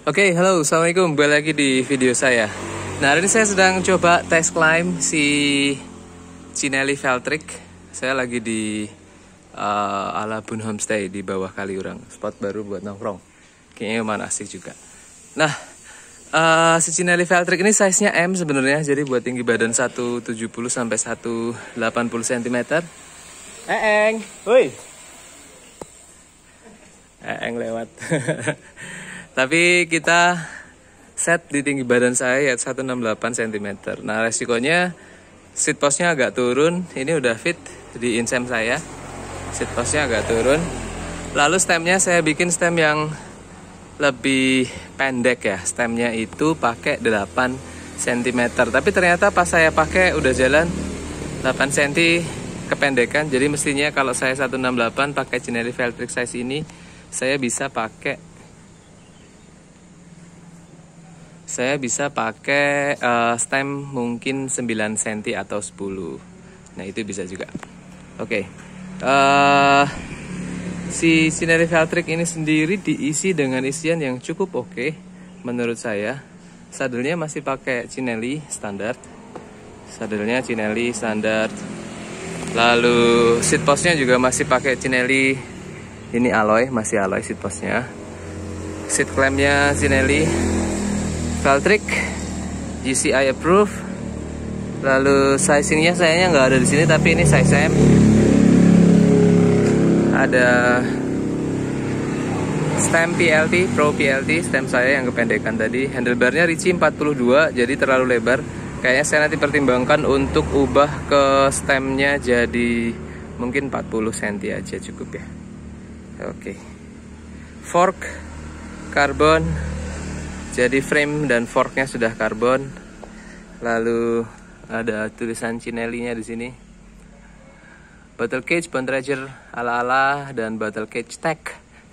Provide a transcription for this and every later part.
Oke, halo, assalamualaikum. Kembali lagi di video saya. Nah, hari ini saya sedang coba test climb si Cinelli Veltric. Saya lagi di Alabun Homestay di bawah Kaliurang. Spot baru buat nongkrong. Kayaknya lumayan asik juga. Nah, si Cinelli Veltric ini size-nya M sebenarnya. Jadi buat tinggi badan 170 sampai 180 cm. Eeng, woi. Eeng lewat. Tapi kita set di tinggi badan saya yaitu 168 cm. Nah, resikonya seat postnya agak turun. Ini udah fit di insem saya. Seat postnya agak turun. Lalu stemnya saya bikin stem yang lebih pendek ya. Stemnya itu pakai 8 cm. Tapi ternyata pas saya pakai udah jalan 8 cm kependekan. Jadi mestinya kalau saya 168 pakai Cinelli Veltric size ini, saya bisa pakai stem mungkin 9 cm atau 10. Nah, itu bisa juga. Oke. Si Cinelli Veltric ini sendiri diisi dengan isian yang cukup oke menurut saya. Sadelnya masih pakai Cinelli standar. Lalu seat postnya juga masih pakai Cinelli. Ini alloy, masih alloy seat postnya. Seat clampnya Cinelli Veltric GCI approved. Lalu sizingnya sayangnya nggak ada di sini, tapi ini size M. Ada stem PLT, Pro PLT, stem saya yang kependekan tadi. Handlebarnya Ricci 42, jadi terlalu lebar. Kayaknya saya nanti pertimbangkan untuk ubah ke stemnya jadi mungkin 40 cm aja cukup ya. Oke. Fork karbon. Jadi frame dan forknya sudah karbon. Lalu ada tulisan Cinelli-nya di sini. Bottle cage, bond treasure ala-ala, dan bottle cage tag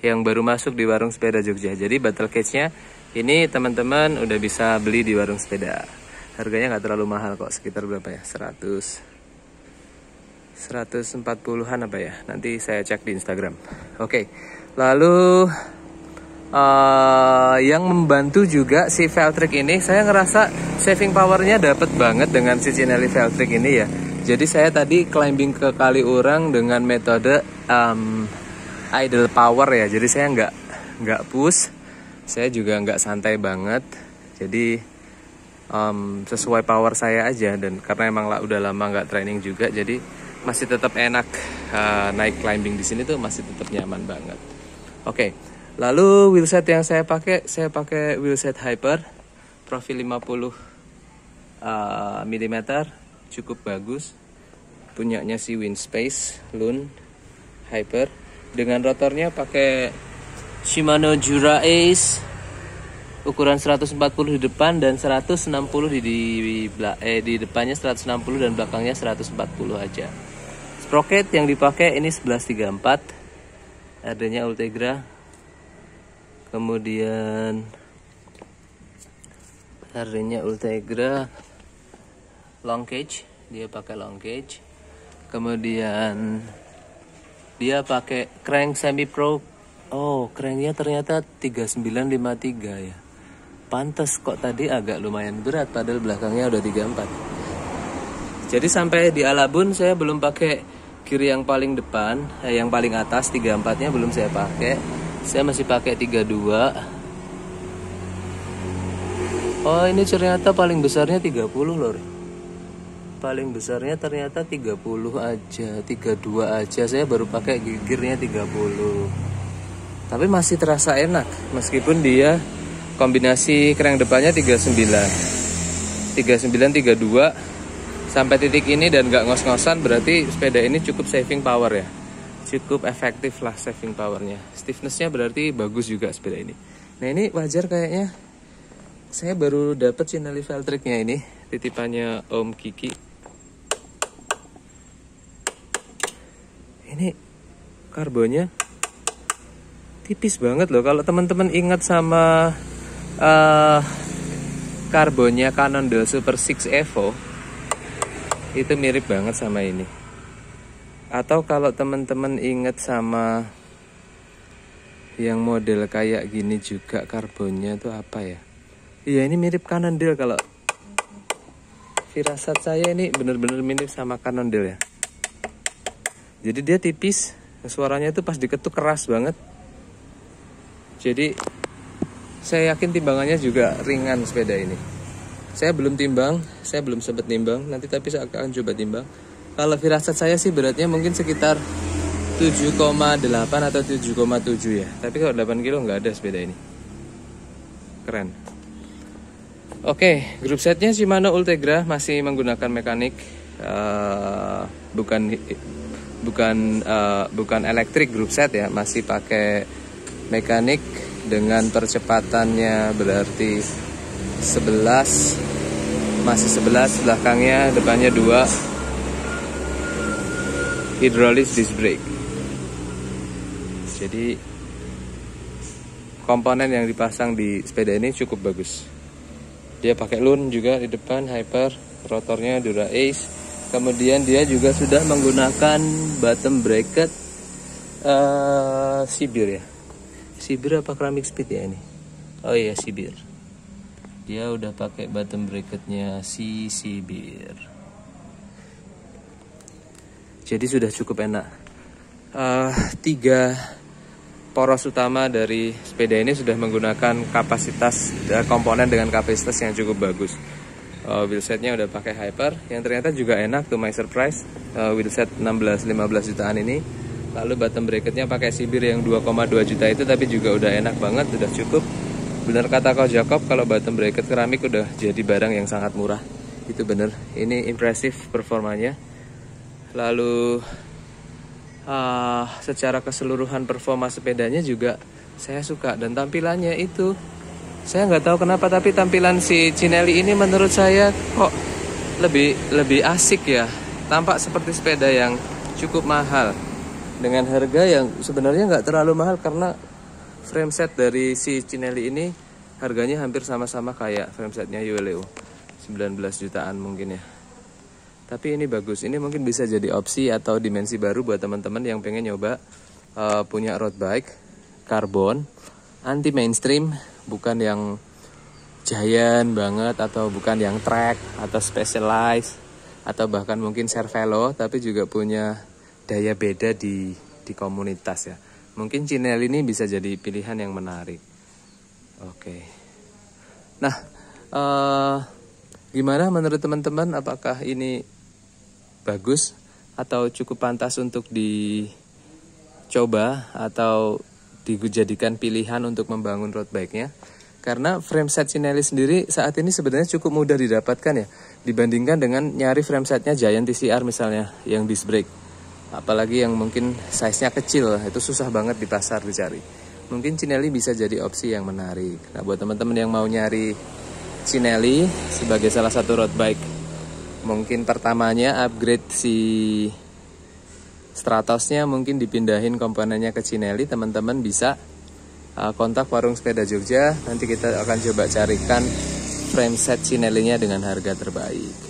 yang baru masuk di warung sepeda Jogja. Jadi bottle cage-nya ini teman-teman udah bisa beli di warung sepeda. Harganya nggak terlalu mahal kok, sekitar berapa ya? 140-an apa ya? Nanti saya cek di Instagram. Oke. Lalu yang membantu juga si Veltric ini, saya ngerasa saving powernya dapet banget dengan si Cinelli Veltric ini ya. Jadi saya tadi climbing ke Kaliurang dengan metode idle power ya. Jadi saya nggak push, saya juga nggak santai banget. Jadi sesuai power saya aja, dan karena emang udah lama nggak training juga, jadi masih tetap enak naik climbing di sini tuh masih tetap nyaman banget. Oke. Lalu wheelset yang saya pakai wheelset Hyper profil 50 mm, cukup bagus. Punyanya si Winspace Lun Hyper, dengan rotornya pakai Shimano Jura Ace ukuran 140 di depan dan 160 di depannya 160 dan belakangnya 140 aja. Sprocket yang dipakai ini 1134, adanya Ultegra. Kemudian harinya Ultegra long cage, dia pakai long cage. Kemudian dia pakai crank semi pro. Oh, cranknya ternyata 3953 ya. Pantes kok tadi agak lumayan berat, padahal belakangnya udah 34. Jadi sampai di Alabun saya belum pakai kiri yang paling depan, yang paling atas 34-nya belum saya pakai. Saya masih pakai 32. Oh, ini ternyata paling besarnya 30 lor. Paling besarnya ternyata 30 aja, 32 aja. Saya baru pakai gigirnya 30. Tapi masih terasa enak meskipun dia kombinasi crank depannya 39 32 sampai titik ini dan gak ngos-ngosan, berarti sepeda ini cukup saving power ya. Cukup efektif lah saving powernya. Stiffnessnya berarti bagus juga sepeda ini. Nah, ini wajar kayaknya. Saya baru dapet Cinelli Veltric-nya ini, titipannya Om Kiki. Ini karbonnya tipis banget loh. Kalau teman-teman ingat sama karbonnya Cannondale Super 6 Evo, itu mirip banget sama ini. Atau kalau teman-teman ingat sama yang model kayak gini juga karbonnya tuh apa ya? Iya, ini mirip Cannondale. Kalau firasat saya ini bener-bener mirip sama Cannondale ya. Jadi dia tipis, suaranya itu pas diketuk keras banget. Jadi saya yakin timbangannya juga ringan sepeda ini. Saya belum timbang, saya belum sempat nimbang. Nanti tapi saya akan coba timbang. Kalau firasat saya sih beratnya mungkin sekitar 7,8 atau 7,7 ya. Tapi kalau 8 kilo nggak ada sepeda ini. Keren. Oke, grup setnya Shimano Ultegra masih menggunakan mekanik, bukan elektrik grup set ya, masih pakai mekanik dengan percepatannya berarti 11, masih 11, belakangnya, depannya 2. Hydraulic disc brake. Jadi komponen yang dipasang di sepeda ini cukup bagus. Dia pakai lun juga di depan, hyper, rotornya Dura Ace. Kemudian dia juga sudah menggunakan bottom bracket Sibir ya. Sibir apa Ceramic Speed ya ini? Oh iya, Sibir. Dia udah pakai bottom bracketnya si Sibir. Jadi sudah cukup enak. 3 poros utama dari sepeda ini sudah menggunakan kapasitas komponen dengan kapasitas yang cukup bagus. Wheelsetnya udah pakai hyper, yang ternyata juga enak, to my surprise. Wheelset 16-15 jutaan ini. Lalu bottom bracketnya pakai Sibir yang 2,2 juta itu, tapi juga udah enak banget, udah cukup. Bener kata Ko Jacob, kalau bottom bracket keramik udah jadi barang yang sangat murah. Itu bener. Ini impresif performanya. Lalu secara keseluruhan performa sepedanya juga saya suka, dan tampilannya itu saya nggak tahu kenapa, tapi tampilan si Cinelli ini menurut saya kok lebih asik ya. Tampak seperti sepeda yang cukup mahal dengan harga yang sebenarnya nggak terlalu mahal, karena frame set dari si Cinelli ini harganya hampir sama-sama kayak frame setnya Ueleo, 19 jutaan mungkin ya. Tapi ini bagus, ini mungkin bisa jadi opsi atau dimensi baru buat teman-teman yang pengen nyoba punya road bike karbon anti mainstream, bukan yang giant banget atau bukan yang track atau specialized atau bahkan mungkin Cervelo, tapi juga punya daya beda di komunitas ya. Mungkin Cinelli ini bisa jadi pilihan yang menarik. Oke. Nah, gimana menurut teman-teman, apakah ini bagus atau cukup pantas untuk dicoba atau dijadikan pilihan untuk membangun road bike-nya? Karena frame set Cinelli sendiri saat ini sebenarnya cukup mudah didapatkan ya, dibandingkan dengan nyari frame setnya Giant TCR misalnya yang disc brake. Apalagi yang mungkin size-nya kecil, itu susah banget di pasar dicari. Mungkin Cinelli bisa jadi opsi yang menarik. Nah, buat teman-teman yang mau nyari Cinelli sebagai salah satu road bike, mungkin pertamanya upgrade si Stratosnya, mungkin dipindahin komponennya ke Cinelli. Teman-teman bisa kontak Warung Sepeda Jogja. Nanti kita akan coba carikan frame set Cinelli-nya dengan harga terbaik.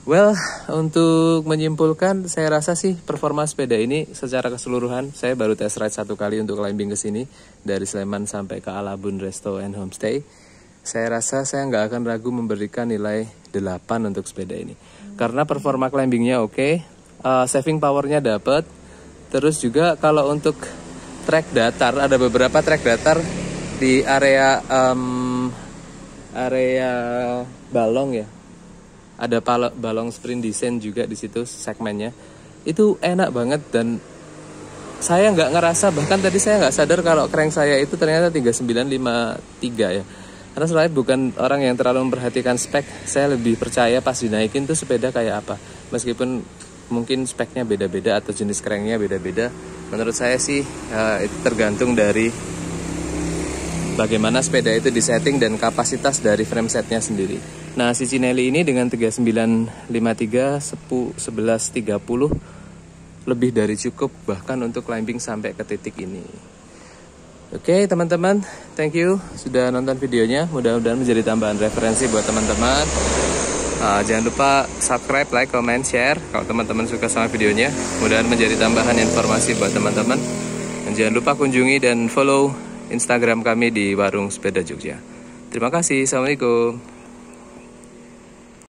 Well, untuk menyimpulkan, saya rasa sih performa sepeda ini secara keseluruhan, saya baru test ride 1 kali untuk climbing ke sini dari Sleman sampai ke Alabun Resto and Homestay. Saya rasa saya nggak akan ragu memberikan nilai 8 untuk sepeda ini. Karena performa climbingnya oke, saving powernya dapat. Terus juga kalau untuk trek datar, ada beberapa trek datar di area balong ya. Ada balong sprint descent juga di situ segmennya. Itu enak banget, dan saya nggak ngerasa, bahkan tadi saya nggak sadar kalau crank saya itu ternyata 3953 ya. Karena selain bukan orang yang terlalu memperhatikan spek, saya lebih percaya pas dinaikin tuh sepeda kayak apa. Meskipun mungkin speknya beda-beda atau jenis cranknya beda-beda, menurut saya sih itu tergantung dari bagaimana sepeda itu disetting dan kapasitas dari frame setnya sendiri. Nah, si Cinelli ini dengan 3953 1130 lebih dari cukup bahkan untuk climbing sampai ke titik ini. Oke teman-teman, thank you sudah nonton videonya. Mudah-mudahan menjadi tambahan referensi buat teman-teman. Jangan lupa subscribe, like, comment, share kalau teman-teman suka sama videonya. Mudah-mudahan menjadi tambahan informasi buat teman-teman. Dan Dan jangan lupa kunjungi dan follow Instagram kami di Warung Sepeda Jogja. Terima kasih. Assalamualaikum.